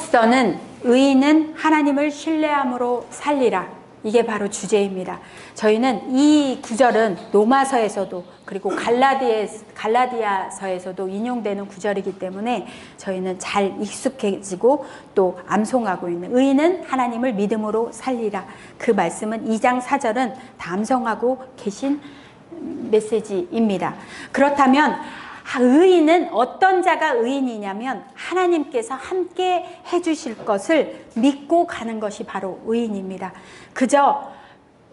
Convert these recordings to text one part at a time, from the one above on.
하박국서는 의인은 하나님을 신뢰함으로 살리라. 이게 바로 주제입니다. 저희는 이 구절은 로마서에서도 그리고 갈라디아서에서도 인용되는 구절이기 때문에 저희는 잘 익숙해지고 또 암송하고 있는 의인은 하나님을 믿음으로 살리라. 그 말씀은 2장 4절은 다 암송하고 계신 메시지입니다. 그렇다면 의인은 어떤 자가 의인이냐면 하나님께서 함께 해주실 것을 믿고 가는 것이 바로 의인입니다. 그저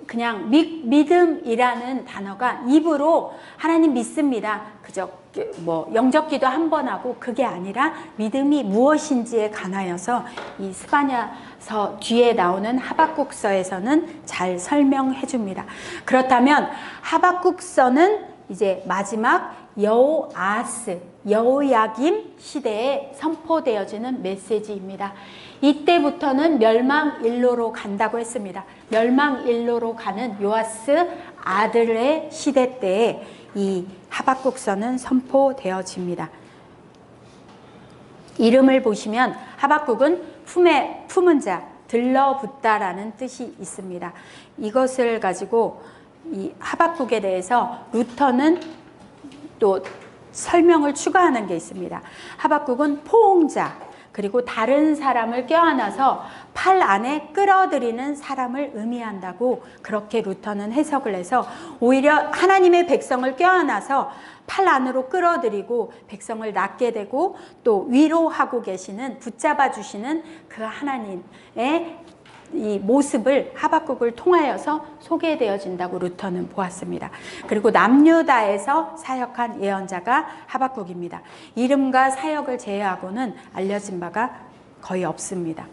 그냥 믿음이라는 단어가 입으로 하나님 믿습니다. 그저 뭐 영접기도 한 번 하고 그게 아니라 믿음이 무엇인지에 관하여서 이 스바냐서 뒤에 나오는 하박국서에서는 잘 설명해 줍니다. 그렇다면 하박국서는 이제 마지막 여호아하스, 여호야김 시대에 선포되어지는 메시지입니다. 이때부터는 멸망일로로 간다고 했습니다. 멸망일로로 가는 요아스 아들의 시대 때에 이 하박국서는 선포되어집니다. 이름을 보시면 하박국은 품에 품은 자, 들러붙다라는 뜻이 있습니다. 이것을 가지고 이 하박국에 대해서 루터는 또 설명을 추가하는 게 있습니다. 하박국은 포옹자, 그리고 다른 사람을 껴안아서 팔 안에 끌어들이는 사람을 의미한다고 그렇게 루터는 해석을 해서 오히려 하나님의 백성을 껴안아서 팔 안으로 끌어들이고 백성을 낳게 되고 또 위로하고 계시는, 붙잡아 주시는 그 하나님의 이 모습을 하박국을 통하여서 소개되어진다고 루터는 보았습니다. 그리고 남유다에서 사역한 예언자가 하박국입니다. 이름과 사역을 제외하고는 알려진 바가 거의 없습니다.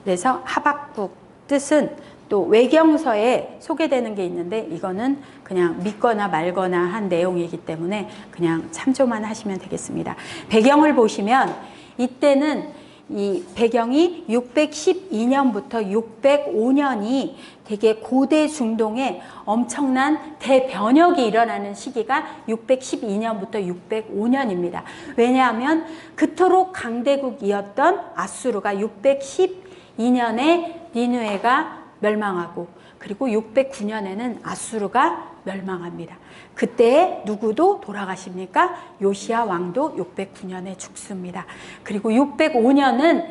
그래서 하박국 뜻은 또 외경서에 소개되는 게 있는데 이거는 그냥 믿거나 말거나 한 내용이기 때문에 그냥 참조만 하시면 되겠습니다. 배경을 보시면 이때는 이 배경이 612년부터 605년이 되게 고대 중동에 엄청난 대변혁이 일어나는 시기가 612년부터 605년입니다. 왜냐하면 그토록 강대국이었던 아수르가 612년에 니느웨가 멸망하고 그리고 609년에는 아수르가 멸망합니다. 그때 누구도 돌아가십니까? 요시야 왕도 609년에 죽습니다. 그리고 605년은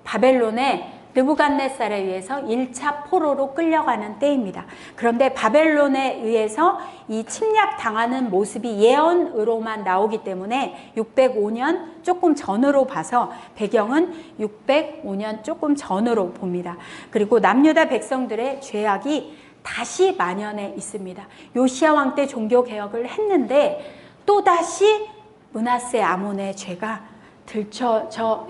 바벨론의 느부갓네살에 의해서 1차 포로로 끌려가는 때입니다. 그런데 바벨론에 의해서 이 침략당하는 모습이 예언으로만 나오기 때문에 605년 조금 전으로 봐서 배경은 605년 조금 전으로 봅니다. 그리고 남유다 백성들의 죄악이 다시 만연해 있습니다. 요시야 왕 때 종교개혁을 했는데 또다시 므낫세 아몬의 죄가 들춰져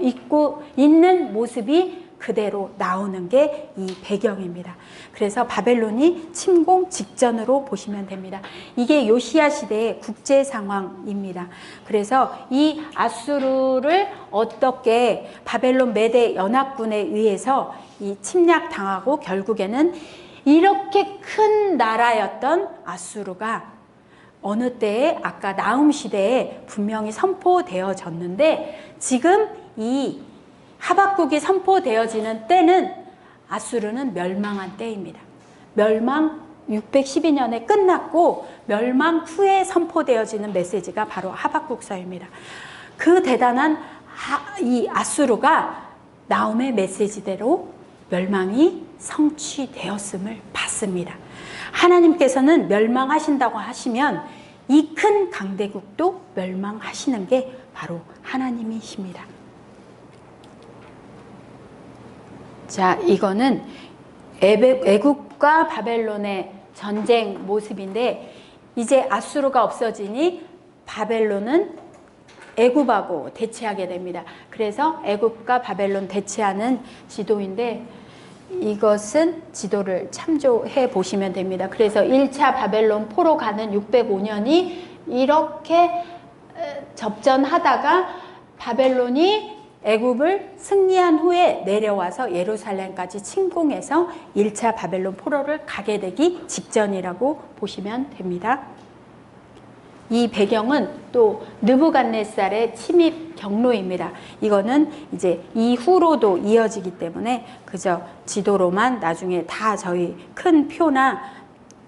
있는 모습이 그대로 나오는 게 이 배경입니다. 그래서 바벨론이 침공 직전으로 보시면 됩니다. 이게 요시야 시대의 국제 상황입니다. 그래서 이 아수르를 어떻게 바벨론 메대 연합군에 의해서 이 침략당하고 결국에는 이렇게 큰 나라였던 아수르가 어느 때에 아까 나훔 시대에 분명히 선포되어졌는데 지금 이 하박국이 선포되어지는 때는 아수르는 멸망한 때입니다. 멸망 612년에 끝났고 멸망 후에 선포되어지는 메시지가 바로 하박국서입니다. 그 대단한 이 아수르가 나훔의 메시지대로 멸망이 성취되었음을 봤습니다. 하나님께서는 멸망하신다고 하시면 이 큰 강대국도 멸망하시는 게 바로 하나님이십니다. 자, 이거는 애굽과 바벨론의 전쟁 모습인데 이제 아수르가 없어지니 바벨론은 애굽하고 대치하게 됩니다. 그래서 애굽과 바벨론 대치하는 지도인데 이것은 지도를 참조해 보시면 됩니다. 그래서 1차 바벨론 포로 가는 605년이 이렇게 접전하다가 바벨론이 애굽을 승리한 후에 내려와서 예루살렘까지 침공해서 1차 바벨론 포로를 가게 되기 직전이라고 보시면 됩니다. 이 배경은 또 느부갓네살의 침입 경로입니다. 이거는 이제 이후로도 이어지기 때문에 그저 지도로만 나중에 다 저희 큰 표나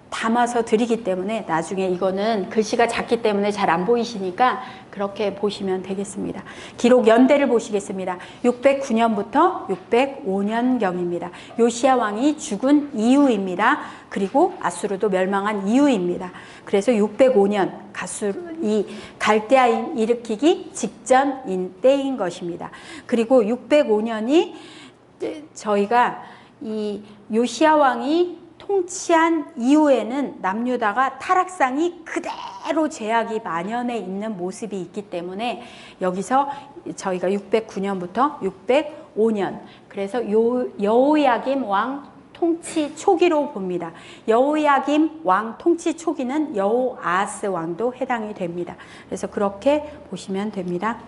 담아서 드리기 때문에 나중에 이거는 글씨가 작기 때문에 잘 안 보이시니까 그렇게 보시면 되겠습니다. 기록 연대를 보시겠습니다. 609년부터 605년경입니다. 요시야 왕이 죽은 이후입니다. 그리고 아수르도 멸망한 이후입니다. 그래서 605년 이 갈대아 일으키기 직전인 때인 것입니다. 그리고 605년이 저희가 이 요시야 왕이 통치한 이후에는 남유다가 타락상이 그대로 죄악이 만연해 있는 모습이 있기 때문에 여기서 저희가 609년부터 605년 그래서 여호야김 왕 통치 초기로 봅니다. 여호야김 왕 통치 초기는 여호아하스 왕도 해당이 됩니다. 그래서 그렇게 보시면 됩니다.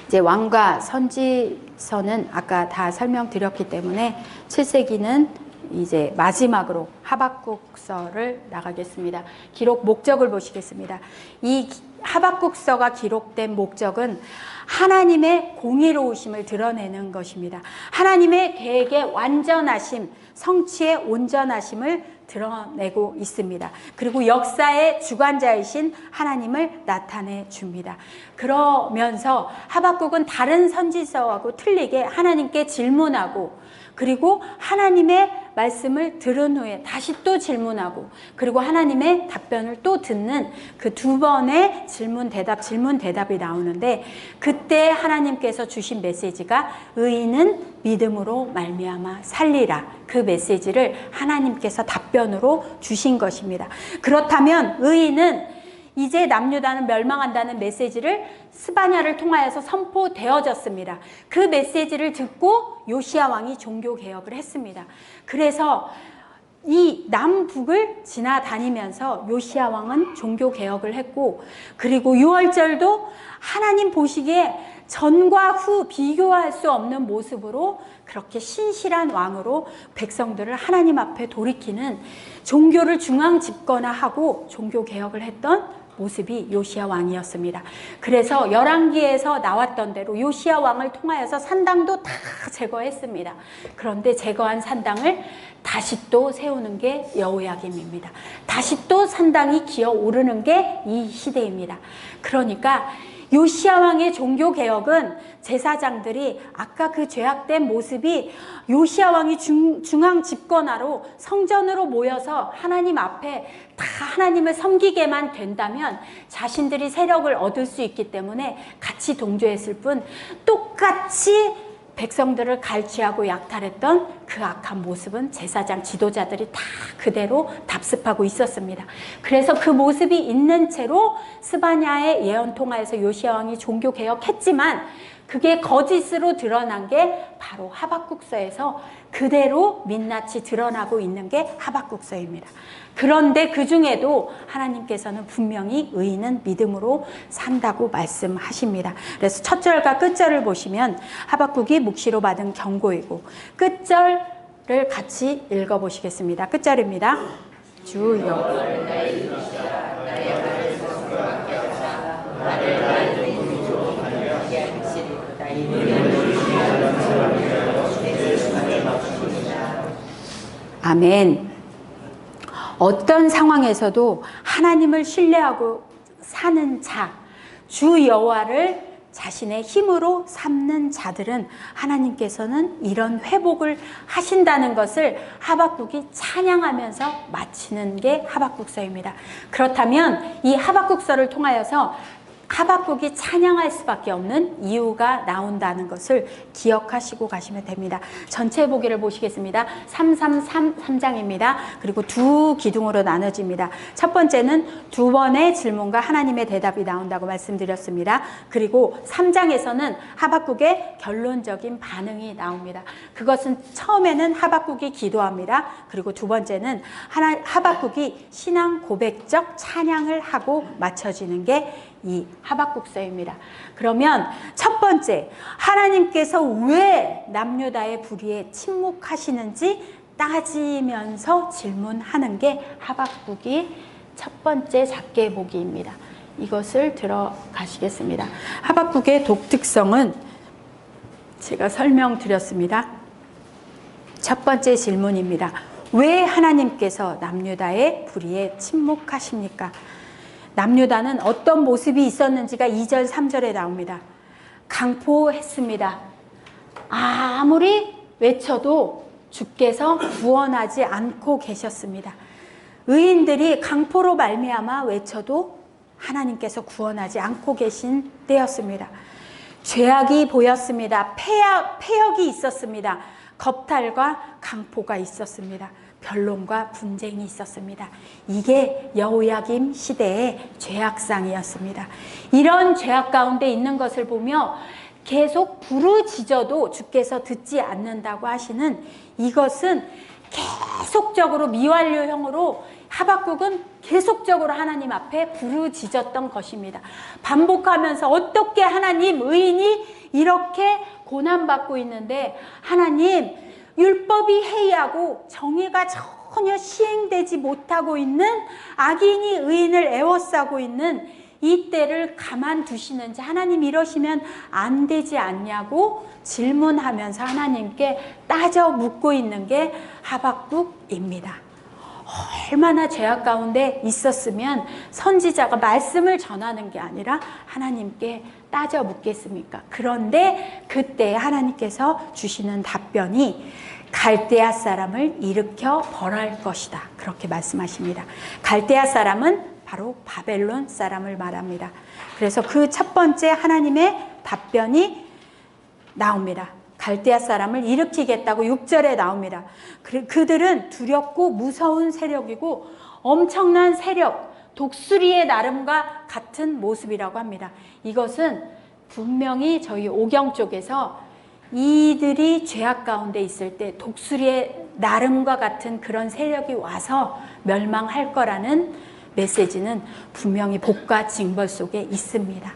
이제 왕과 선지서는 아까 다 설명드렸기 때문에 7세기는 이제 마지막으로 하박국서를 나가겠습니다. 기록 목적을 보시겠습니다. 이 하박국서가 기록된 목적은 하나님의 공의로우심을 드러내는 것입니다. 하나님의 계획의 완전하심, 성취의 온전하심을 드러내고 있습니다. 그리고 역사의 주관자이신 하나님을 나타내 줍니다. 그러면서 하박국은 다른 선지서하고 틀리게 하나님께 질문하고 그리고 하나님의 말씀을 들은 후에 다시 또 질문하고 그리고 하나님의 답변을 또 듣는 그 두 번의 질문 대답이 나오는데 그때 하나님께서 주신 메시지가 의인은 믿음으로 말미암아 살리라. 그 메시지를 하나님께서 답변으로 주신 것입니다. 그렇다면 의인은 이제 남유다는 멸망한다는 메시지를 스바냐를 통하여서 선포되어졌습니다. 그 메시지를 듣고 요시야 왕이 종교개혁을 했습니다. 그래서 이 남북을 지나다니면서 요시야 왕은 종교개혁을 했고 그리고 6월절도 하나님 보시기에 전과 후 비교할 수 없는 모습으로 그렇게 신실한 왕으로 백성들을 하나님 앞에 돌이키는 종교를 중앙 집권화하고 종교개혁을 했던 모습이 요시야 왕이었습니다. 그래서 열왕기에서 나왔던 대로 요시야 왕을 통하여서 산당도 다 제거했습니다. 그런데 제거한 산당을 다시 또 세우는 게 여호야김입니다. 다시 또 산당이 기어오르는 게 이 시대입니다. 그러니까 요시야 왕의 종교개혁은 제사장들이 아까 그 죄악된 모습이 요시야 왕이 중앙 집권하로 성전으로 모여서 하나님 앞에 다 하나님을 섬기게만 된다면 자신들이 세력을 얻을 수 있기 때문에 같이 동조했을 뿐 똑같이 백성들을 갈취하고 약탈했던 그 악한 모습은 제사장 지도자들이 다 그대로 답습하고 있었습니다. 그래서 그 모습이 있는 채로 스바냐의 예언 통하여서 요시야 왕이 종교개혁했지만 그게 거짓으로 드러난 게 바로 하박국서에서 그대로 민낯이 드러나고 있는 게 하박국서입니다. 그런데 그 중에도 하나님께서는 분명히 의인은 믿음으로 산다고 말씀하십니다. 그래서 첫 절과 끝절을 보시면 하박국이 묵시로 받은 경고이고 끝절을 같이 읽어보시겠습니다. 끝절입니다. 주 여호와를 아멘. 어떤 상황에서도 하나님을 신뢰하고 사는 자, 주 여호와를 자신의 힘으로 삼는 자들은 하나님께서는 이런 회복을 하신다는 것을 하박국이 찬양하면서 마치는 게 하박국서입니다. 그렇다면 이 하박국서를 통하여서 하박국이 찬양할 수밖에 없는 이유가 나온다는 것을 기억하시고 가시면 됩니다. 전체 보기를 보시겠습니다. 333장입니다. 그리고 두 기둥으로 나눠집니다. 첫 번째는 두 번의 질문과 하나님의 대답이 나온다고 말씀드렸습니다. 그리고 3장에서는 하박국의 결론적인 반응이 나옵니다. 그것은 처음에는 하박국이 기도합니다. 그리고 두 번째는 하박국이 신앙 고백적 찬양을 하고 맞춰지는 게 이 하박국서입니다. 그러면 첫 번째, 하나님께서 왜 남유다의 불의에 침묵하시는지 따지면서 질문하는 게 하박국이 첫 번째 작게 보기입니다. 이것을 들어가시겠습니다. 하박국의 독특성은 제가 설명드렸습니다. 첫 번째 질문입니다. 왜 하나님께서 남유다의 불의에 침묵하십니까? 남유다는 어떤 모습이 있었는지가 2절, 3절에 나옵니다. 강포했습니다. 아무리 외쳐도 주께서 구원하지 않고 계셨습니다. 의인들이 강포로 말미암아 외쳐도 하나님께서 구원하지 않고 계신 때였습니다. 죄악이 보였습니다. 패역이 있었습니다. 겁탈과 강포가 있었습니다. 변론과 분쟁이 있었습니다. 이게 여호야김 시대의 죄악상이었습니다. 이런 죄악 가운데 있는 것을 보며 계속 부르짖어도 주께서 듣지 않는다고 하시는 이것은 계속적으로 미완료형으로 하박국은 계속적으로 하나님 앞에 부르짖었던 것입니다. 반복하면서 어떻게 하나님, 의인이 이렇게 고난받고 있는데 하나님, 율법이 해이하고 정의가 전혀 시행되지 못하고 있는 악인이 의인을 애워싸고 있는 이 때를 가만두시는지, 하나님 이러시면 안 되지 않냐고 질문하면서 하나님께 따져 묻고 있는 게 하박국입니다. 얼마나 죄악 가운데 있었으면 선지자가 말씀을 전하는 게 아니라 하나님께 따져 묻겠습니까? 그런데 그때 하나님께서 주시는 답변이 갈대아 사람을 일으켜 벌할 것이다. 그렇게 말씀하십니다. 갈대아 사람은 바로 바벨론 사람을 말합니다. 그래서 그 첫 번째 하나님의 답변이 나옵니다. 갈대아 사람을 일으키겠다고 6절에 나옵니다. 그들은 두렵고 무서운 세력이고 엄청난 세력, 독수리의 나름과 같은 모습이라고 합니다. 이것은 분명히 저희 오경 쪽에서 이들이 죄악 가운데 있을 때 독수리의 나름과 같은 그런 세력이 와서 멸망할 거라는 메시지는 분명히 복과 징벌 속에 있습니다.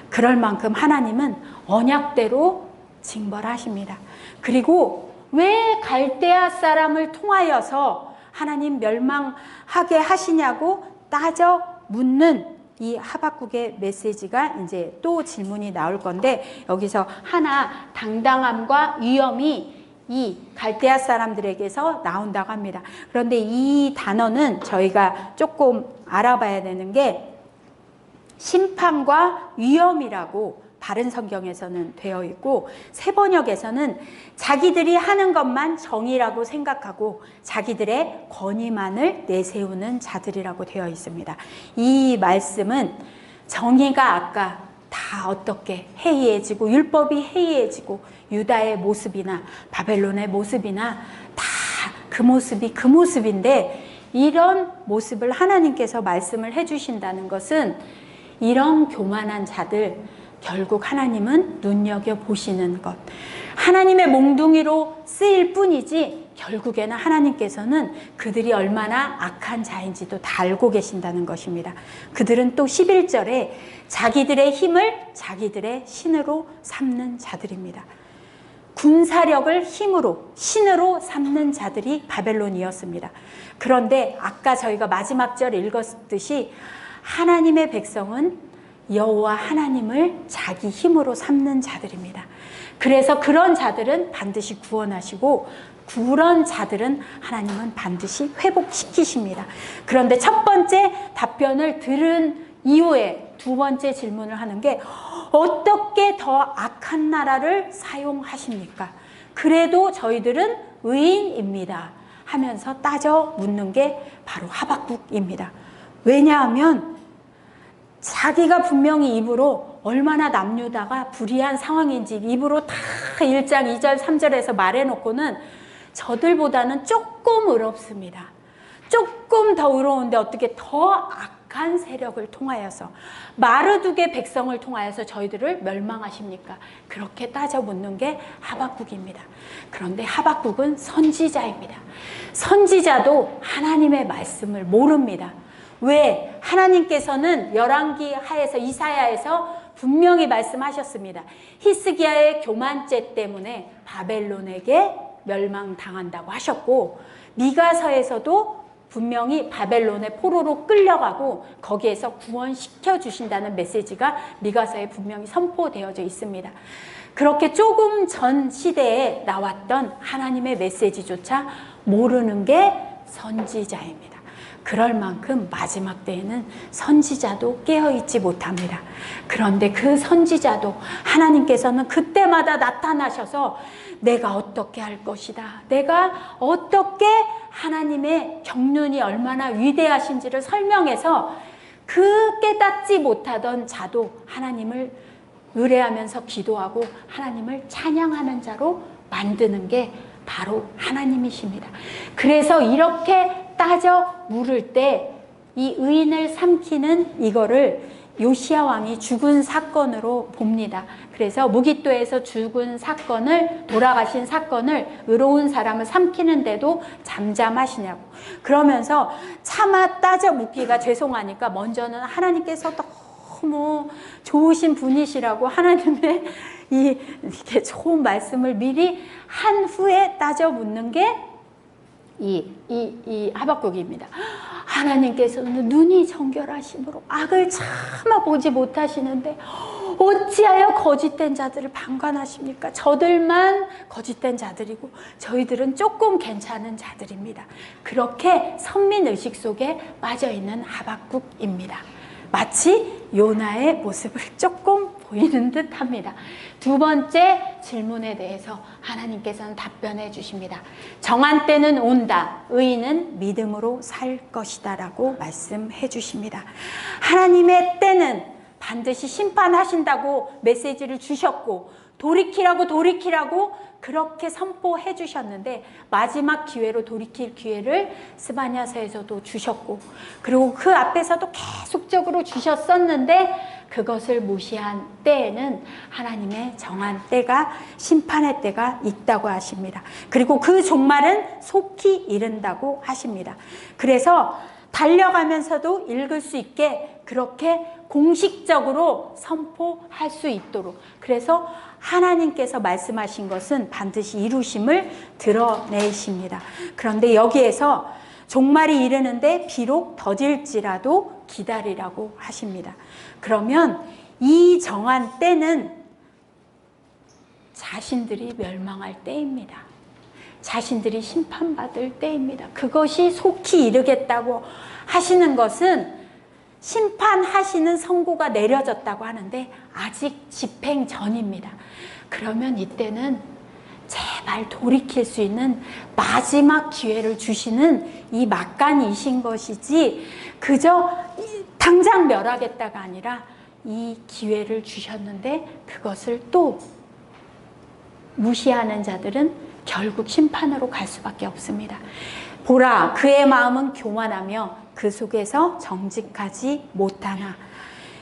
그럴 만큼 하나님은 언약대로 징벌하십니다. 그리고 왜 갈대아 사람을 통하여서 하나님 멸망하게 하시냐고 따져 묻는 이 하박국의 메시지가 이제 또 질문이 나올 건데, 여기서 하나 당당함과 위엄이 이 갈대아 사람들에게서 나온다고 합니다. 그런데 이 단어는 저희가 조금 알아봐야 되는 게 심판과 위엄이라고 바른 성경에서는 되어 있고, 새 번역에서는 자기들이 하는 것만 정의라고 생각하고 자기들의 권위만을 내세우는 자들이라고 되어 있습니다. 이 말씀은 정의가 아까 다 어떻게 해이해지고 율법이 해이해지고 유다의 모습이나 바벨론의 모습이나 다 그 모습이 그 모습인데, 이런 모습을 하나님께서 말씀을 해주신다는 것은 이런 교만한 자들 결국 하나님은 눈여겨보시는 것, 하나님의 몽둥이로 쓰일 뿐이지 결국에는 하나님께서는 그들이 얼마나 악한 자인지도 다 알고 계신다는 것입니다. 그들은 또 11절에 자기들의 힘을 자기들의 신으로 삼는 자들입니다. 군사력을 힘으로, 신으로 삼는 자들이 바벨론이었습니다. 그런데 아까 저희가 마지막 절 읽었듯이 하나님의 백성은 여호와 하나님을 자기 힘으로 삼는 자들입니다. 그래서 그런 자들은 반드시 구원하시고 그런 자들은 하나님은 반드시 회복시키십니다. 그런데 첫 번째 답변을 들은 이후에 두 번째 질문을 하는 게, 어떻게 더 악한 나라를 사용하십니까? 그래도 저희들은 의인입니다 하면서 따져 묻는 게 바로 하박국입니다. 왜냐하면 자기가 분명히 입으로 얼마나 남유다가 불의한 상황인지 입으로 다 1장 2절 3절에서 말해놓고는 저들보다는 조금 의롭습니다. 조금 더 의로운데 어떻게 더 악한 세력을 통하여서, 마르둑의 백성을 통하여서 저희들을 멸망하십니까? 그렇게 따져 묻는 게 하박국입니다. 그런데 하박국은 선지자입니다. 선지자도 하나님의 말씀을 모릅니다. 왜? 하나님께서는 열왕기 하에서, 이사야에서 분명히 말씀하셨습니다. 히스기야의 교만죄 때문에 바벨론에게 멸망당한다고 하셨고, 미가서에서도 분명히 바벨론의 포로로 끌려가고 거기에서 구원시켜 주신다는 메시지가 미가서에 분명히 선포되어져 있습니다. 그렇게 조금 전 시대에 나왔던 하나님의 메시지조차 모르는 게 선지자입니다. 그럴 만큼 마지막 때에는 선지자도 깨어있지 못합니다. 그런데 그 선지자도 하나님께서는 그때마다 나타나셔서 내가 어떻게 할 것이다, 내가 어떻게 하나님의 경륜이 얼마나 위대하신지를 설명해서 그 깨닫지 못하던 자도 하나님을 의뢰하면서 기도하고 하나님을 찬양하는 자로 만드는 게 바로 하나님이십니다. 그래서 이렇게 따져 물을 때 이 의인을 삼키는 이거를 요시야 왕이 죽은 사건으로 봅니다. 그래서 무기또에서 죽은 사건을, 돌아가신 사건을 의로운 사람을 삼키는데도 잠잠하시냐고. 그러면서 차마 따져 묻기가 죄송하니까 먼저는 하나님께서 너무 좋으신 분이시라고 하나님의 이렇게 좋은 말씀을 미리 한 후에 따져 묻는 게 이 하박국입니다. 하나님께서는 눈이 정결하심으로 악을 차마 보지 못하시는데 어찌하여 거짓된 자들을 방관하십니까? 저들만 거짓된 자들이고 저희들은 조금 괜찮은 자들입니다. 그렇게 선민의식 속에 빠져있는 하박국입니다. 마치 요나의 모습을 조금 보이는 듯 합니다. 두 번째 질문에 대해서 하나님께서는 답변해 주십니다. 정한 때는 온다. 의인은 믿음으로 살 것이다 라고 말씀해 주십니다. 하나님의 때는 반드시 심판하신다고 메시지를 주셨고 돌이키라고 그렇게 선포해 주셨는데 마지막 기회로 돌이킬 기회를 스바냐서에서도 주셨고 그리고 그 앞에서도 계속적으로 주셨었는데 그것을 무시한 때에는 하나님의 정한 때가, 심판의 때가 있다고 하십니다. 그리고 그 종말은 속히 이른다고 하십니다. 그래서 달려가면서도 읽을 수 있게 그렇게 공식적으로 선포할 수 있도록, 그래서 하나님께서 말씀하신 것은 반드시 이루심을 드러내십니다. 그런데 여기에서 종말이 이르는데 비록 더딜지라도 기다리라고 하십니다. 그러면 이 정한 때는 자신들이 멸망할 때입니다. 자신들이 심판받을 때입니다. 그것이 속히 이르겠다고 하시는 것은 심판하시는 선고가 내려졌다고 하는데 아직 집행 전입니다. 그러면 이때는 제발 돌이킬 수 있는 마지막 기회를 주시는 이 막간이신 것이지 그저 당장 멸하겠다가 아니라 이 기회를 주셨는데 그것을 또 무시하는 자들은 결국 심판으로 갈 수밖에 없습니다. 보라, 그의 마음은 교만하며 그 속에서 정직하지 못하나.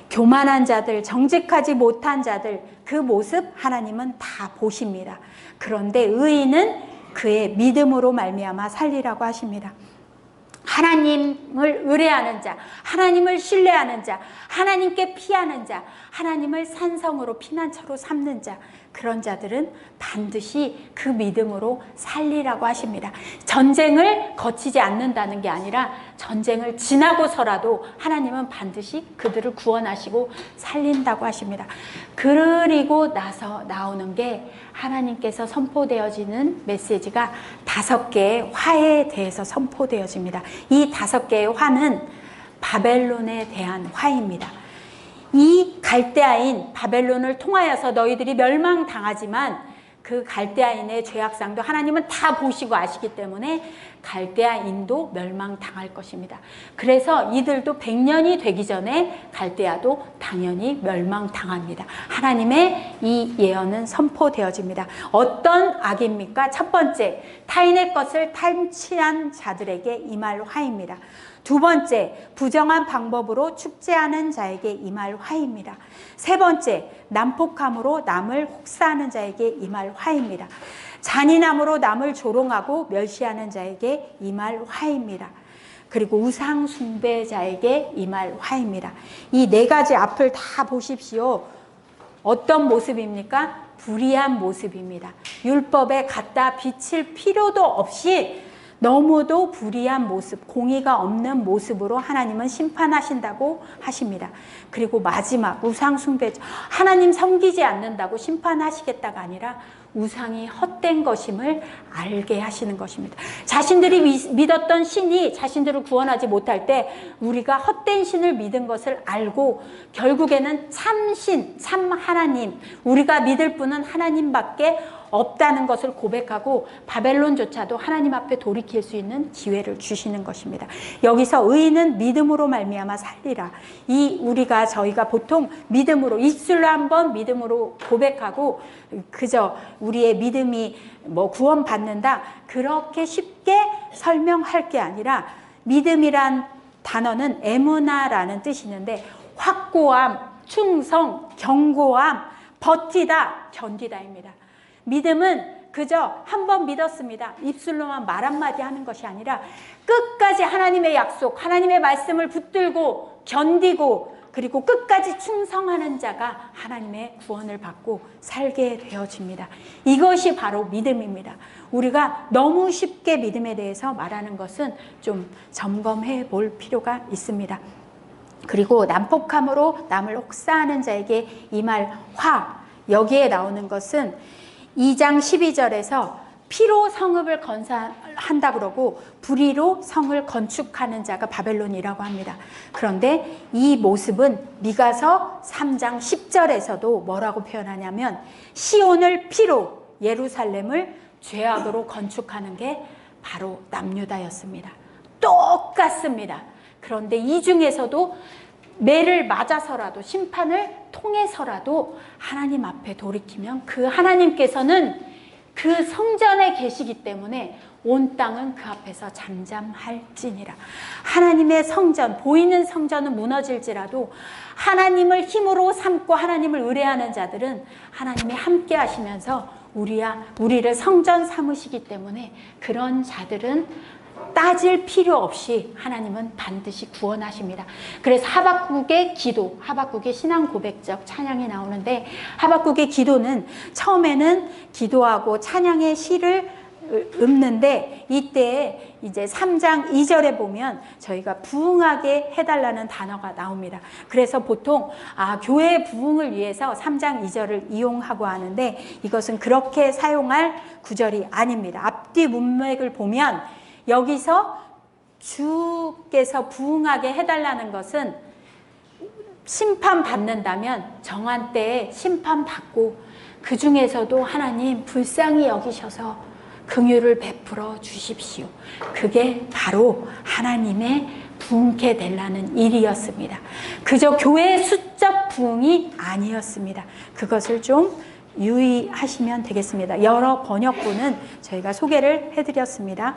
교만한 자들, 정직하지 못한 자들, 그 모습 하나님은 다 보십니다. 그런데 의인은 그의 믿음으로 말미암아 살리라고 하십니다. 하나님을 의뢰하는 자, 하나님을 신뢰하는 자, 하나님께 피하는 자, 하나님을 산성으로 피난처로 삼는 자, 그런 자들은 반드시 그 믿음으로 살리라고 하십니다. 전쟁을 거치지 않는다는 게 아니라 전쟁을 지나고서라도 하나님은 반드시 그들을 구원하시고 살린다고 하십니다. 그리고 나서 나오는 게 하나님께서 선포되어지는 메시지가 5개의 화에 대해서 선포되어집니다. 이 5개의 화는 바벨론에 대한 화입니다. 이 갈대아인 바벨론을 통하여서 너희들이 멸망당하지만 그 갈대아인의 죄악상도 하나님은 다 보시고 아시기 때문에 갈대아인도 멸망당할 것입니다. 그래서 이들도 100년이 되기 전에 갈대아도 당연히 멸망당합니다. 하나님의 이 예언은 선포되어집니다. 어떤 악입니까? 첫 번째, 타인의 것을 탐취한 자들에게 임할 화입니다. 두 번째, 부정한 방법으로 축제하는 자에게 임할 화입니다. 세 번째, 난폭함으로 남을 혹사하는 자에게 임할 화입니다. 잔인함으로 남을 조롱하고 멸시하는 자에게 임할 화입니다. 그리고 우상 숭배자에게 임할 화입니다. 이 4가지 앞을 다 보십시오. 어떤 모습입니까? 불의한 모습입니다. 율법에 갖다 비칠 필요도 없이 너무도 불의한 모습, 공의가 없는 모습으로 하나님은 심판하신다고 하십니다. 그리고 마지막 우상 숭배, 하나님 섬기지 않는다고 심판하시겠다가 아니라 우상이 헛된 것임을 알게 하시는 것입니다. 자신들이 믿었던 신이 자신들을 구원하지 못할 때 우리가 헛된 신을 믿은 것을 알고 결국에는 참신, 참 하나님, 우리가 믿을 분은 하나님밖에 없다는 것을 고백하고 바벨론조차도 하나님 앞에 돌이킬 수 있는 기회를 주시는 것입니다. 여기서 의인은 믿음으로 말미암아 살리라. 저희가 보통 믿음으로 입술로 한번 믿음으로 고백하고 그저 우리의 믿음이 구원받는다 그렇게 쉽게 설명할 게 아니라 믿음이란 단어는 에무나라는 뜻이 있는데 확고함, 충성, 견고함, 버티다, 견디다입니다. 믿음은 그저 한번 믿었습니다. 입술로만 말 한마디 하는 것이 아니라 끝까지 하나님의 약속, 하나님의 말씀을 붙들고 견디고 그리고 끝까지 충성하는 자가 하나님의 구원을 받고 살게 되어집니다. 이것이 바로 믿음입니다. 우리가 너무 쉽게 믿음에 대해서 말하는 것은 좀 점검해 볼 필요가 있습니다. 그리고 난폭함으로 남을 혹사하는 자에게 임할 화, 여기에 나오는 것은 2장 12절에서 피로 성읍을 건설한다 그러고 불의로 성을 건축하는 자가 바벨론이라고 합니다. 그런데 이 모습은 미가서 3장 10절에서도 뭐라고 표현하냐면 시온을 피로 예루살렘을 죄악으로 건축하는 게 바로 남유다였습니다. 똑같습니다. 그런데 이 중에서도 매를 맞아서라도 심판을 통해서라도 하나님 앞에 돌이키면 그 하나님께서는 그 성전에 계시기 때문에 온 땅은 그 앞에서 잠잠할지니라. 하나님의 성전, 보이는 성전은 무너질지라도 하나님을 힘으로 삼고 하나님을 의뢰하는 자들은 하나님이 함께 하시면서 우리를 성전 삼으시기 때문에 그런 자들은 따질 필요 없이 하나님은 반드시 구원하십니다. 그래서 하박국의 기도, 하박국의 신앙 고백적 찬양이 나오는데 하박국의 기도는 처음에는 기도하고 찬양의 시를 읊는데 이때 이제 3장 2절에 보면 저희가 부흥하게 해달라는 단어가 나옵니다. 그래서 보통 교회의 부흥을 위해서 3장 2절을 이용하고 하는데 이것은 그렇게 사용할 구절이 아닙니다. 앞뒤 문맥을 보면 여기서 주께서 부흥하게 해달라는 것은 심판받는다면 정한 때에 심판받고 그 중에서도 하나님 불쌍히 여기셔서 긍휼을 베풀어 주십시오. 그게 바로 하나님의 부흥케 되려는 일이었습니다. 그저 교회의 수적 부흥이 아니었습니다. 그것을 좀 유의하시면 되겠습니다. 여러 번역본은 저희가 소개를 해드렸습니다.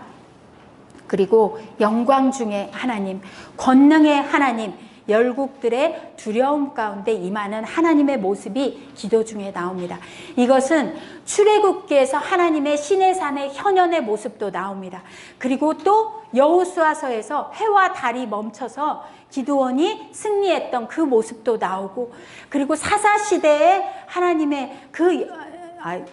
그리고 영광 중에 하나님, 권능의 하나님, 열국들의 두려움 가운데 임하는 하나님의 모습이 기도 중에 나옵니다. 이것은 출애굽기에서 하나님의 시내산의 현현의 모습도 나옵니다. 그리고 또 여호수아서에서 해와 달이 멈춰서 기드온이 승리했던 그 모습도 나오고, 그리고 사사시대에 하나님의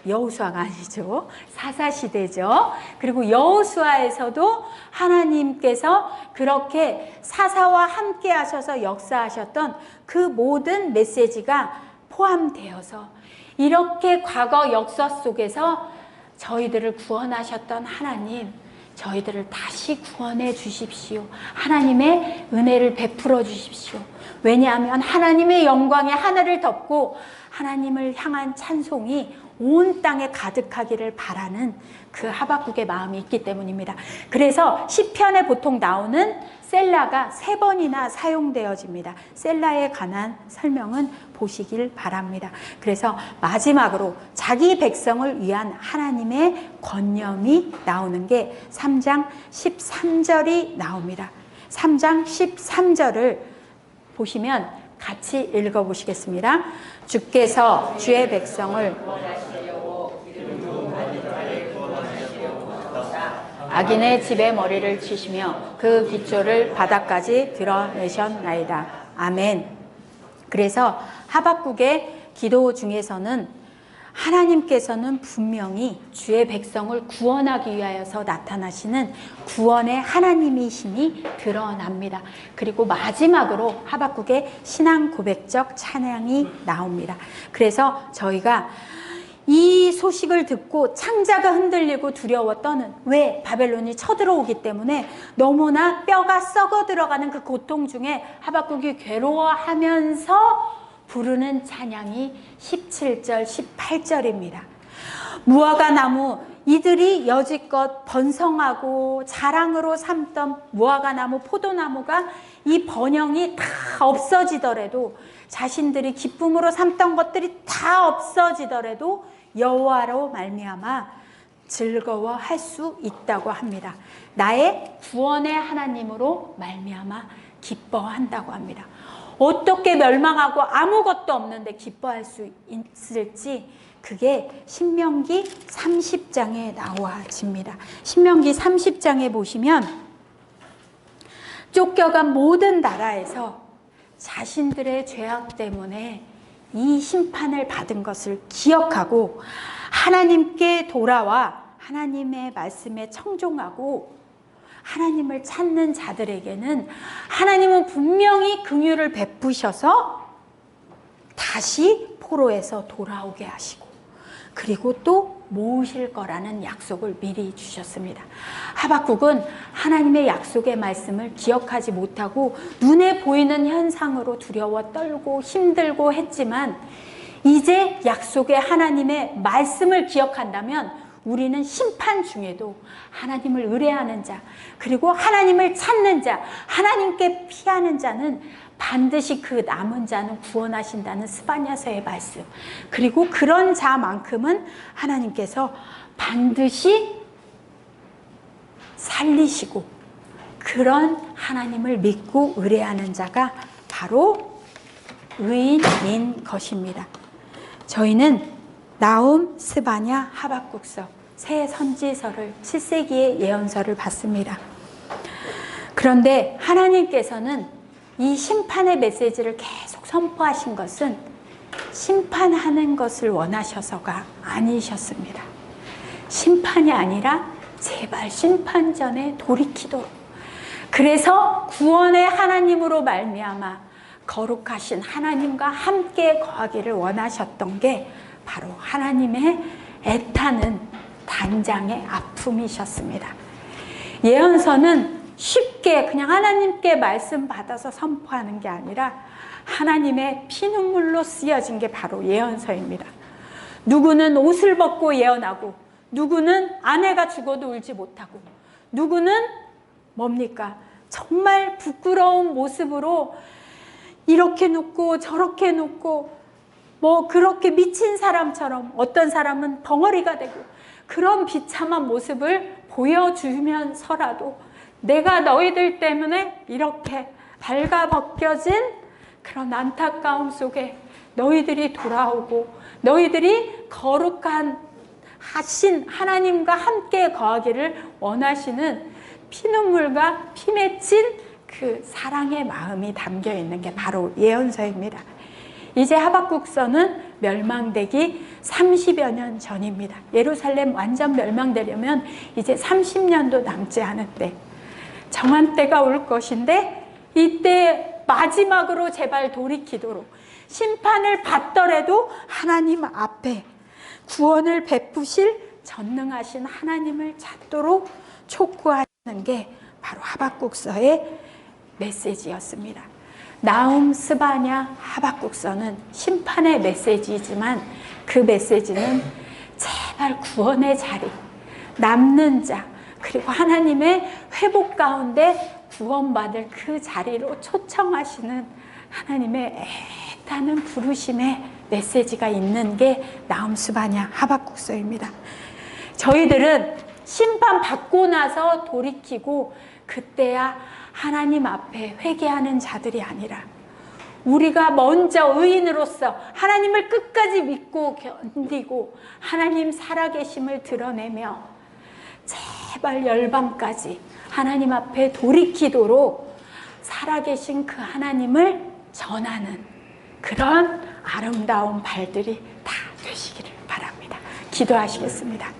여호수아가 아니죠. 사사시대죠. 그리고 여호수아에서도 하나님께서 그렇게 사사와 함께 하셔서 역사하셨던 그 모든 메시지가 포함되어서 이렇게 과거 역사 속에서 저희들을 구원하셨던 하나님, 저희들을 다시 구원해 주십시오. 하나님의 은혜를 베풀어 주십시오. 왜냐하면 하나님의 영광이 하늘을 덮고 하나님을 향한 찬송이 온 땅에 가득하기를 바라는 그 하박국의 마음이 있기 때문입니다. 그래서 시편에 보통 나오는 셀라가 3번이나 사용되어집니다. 셀라에 관한 설명은 보시길 바랍니다. 그래서 마지막으로 자기 백성을 위한 하나님의 권념이 나오는 게 3장 13절이 나옵니다. 3장 13절을 보시면 같이 읽어보시겠습니다. 주께서 주의 백성을 악인의 집에 머리를 치시며 그 기초를 바닥까지 드러내셨나이다. 아멘. 그래서 하박국의 기도 중에서는 하나님께서는 분명히 주의 백성을 구원하기 위하여서 나타나시는 구원의 하나님이심이 드러납니다. 그리고 마지막으로 하박국의 신앙 고백적 찬양이 나옵니다. 그래서 저희가 이 소식을 듣고 창자가 흔들리고 두려워 떠는, 왜? 바벨론이 쳐들어오기 때문에 너무나 뼈가 썩어 들어가는 그 고통 중에 하박국이 괴로워하면서 부르는 찬양이 17절 18절입니다. 무화과 나무, 이들이 여지껏 번성하고 자랑으로 삼던 무화과 나무, 포도나무가 이 번영이 다 없어지더라도, 자신들이 기쁨으로 삼던 것들이 다 없어지더라도 여호와로 말미암아 즐거워할 수 있다고 합니다. 나의 구원의 하나님으로 말미암아 기뻐한다고 합니다. 어떻게 멸망하고 아무것도 없는데 기뻐할 수 있을지, 그게 신명기 30장에 나와집니다. 신명기 30장에 보시면 쫓겨간 모든 나라에서 자신들의 죄악 때문에 이 심판을 받은 것을 기억하고 하나님께 돌아와 하나님의 말씀에 청종하고 하나님을 찾는 자들에게는 하나님은 분명히 긍휼을 베푸셔서 다시 포로에서 돌아오게 하시고, 그리고 또 모으실 거라는 약속을 미리 주셨습니다. 하박국은 하나님의 약속의 말씀을 기억하지 못하고 눈에 보이는 현상으로 두려워 떨고 힘들고 했지만, 이제 약속의 하나님의 말씀을 기억한다면 우리는 심판 중에도 하나님을 의뢰하는 자, 그리고 하나님을 찾는 자, 하나님께 피하는 자는 반드시 그 남은 자는 구원하신다는 스바냐서의 말씀, 그리고 그런 자만큼은 하나님께서 반드시 살리시고, 그런 하나님을 믿고 의뢰하는 자가 바로 의인인 것입니다. 저희는 나훔, 스바냐, 하박국서 세 선지서를, 7세기의 예언서를 봤습니다. 그런데 하나님께서는 이 심판의 메시지를 계속 선포하신 것은 심판하는 것을 원하셔서가 아니셨습니다. 심판이 아니라 제발 심판 전에 돌이키도록, 그래서 구원의 하나님으로 말미암아 거룩하신 하나님과 함께 거하기를 원하셨던 게 바로 하나님의 애타는 단장의 아픔이셨습니다. 예언서는 쉽게 그냥 하나님께 말씀 받아서 선포하는 게 아니라 하나님의 피눈물로 쓰여진 게 바로 예언서입니다. 누구는 옷을 벗고 예언하고, 누구는 아내가 죽어도 울지 못하고, 누구는 뭡니까? 정말 부끄러운 모습으로 이렇게 눕고 저렇게 눕고, 뭐 그렇게 미친 사람처럼, 어떤 사람은 벙어리가 되고, 그런 비참한 모습을 보여주면서라도 내가 너희들 때문에 이렇게 발가벗겨진 그런 안타까움 속에 너희들이 돌아오고 너희들이 거룩한 하신 하나님과 함께 거하기를 원하시는 피눈물과 피 맺힌 그 사랑의 마음이 담겨 있는 게 바로 예언서입니다. 이제 하박국서는 멸망되기 30여 년 전입니다. 예루살렘 완전 멸망되려면 이제 30년도 남지 않은 때, 정한 때가 올 것인데, 이때 마지막으로 제발 돌이키도록, 심판을 받더라도 하나님 앞에 구원을 베푸실 전능하신 하나님을 찾도록 촉구하는 게 바로 하박국서의 메시지였습니다. 나훔, 스바냐, 하박국서는 심판의 메시지이지만 그 메시지는 제발 구원의 자리, 남는 자, 그리고 하나님의 회복 가운데 구원받을 그 자리로 초청하시는 하나님의 애타는 부르심의 메시지가 있는 게 나훔, 스바냐, 하박국서입니다. 저희들은 심판 받고 나서 돌이키고 그때야 하나님 앞에 회개하는 자들이 아니라, 우리가 먼저 의인으로서 하나님을 끝까지 믿고 견디고 하나님 살아계심을 드러내며 제발 열방까지 하나님 앞에 돌이키도록 살아계신 그 하나님을 전하는 그런 아름다운 발들이 다 되시기를 바랍니다. 기도하시겠습니다.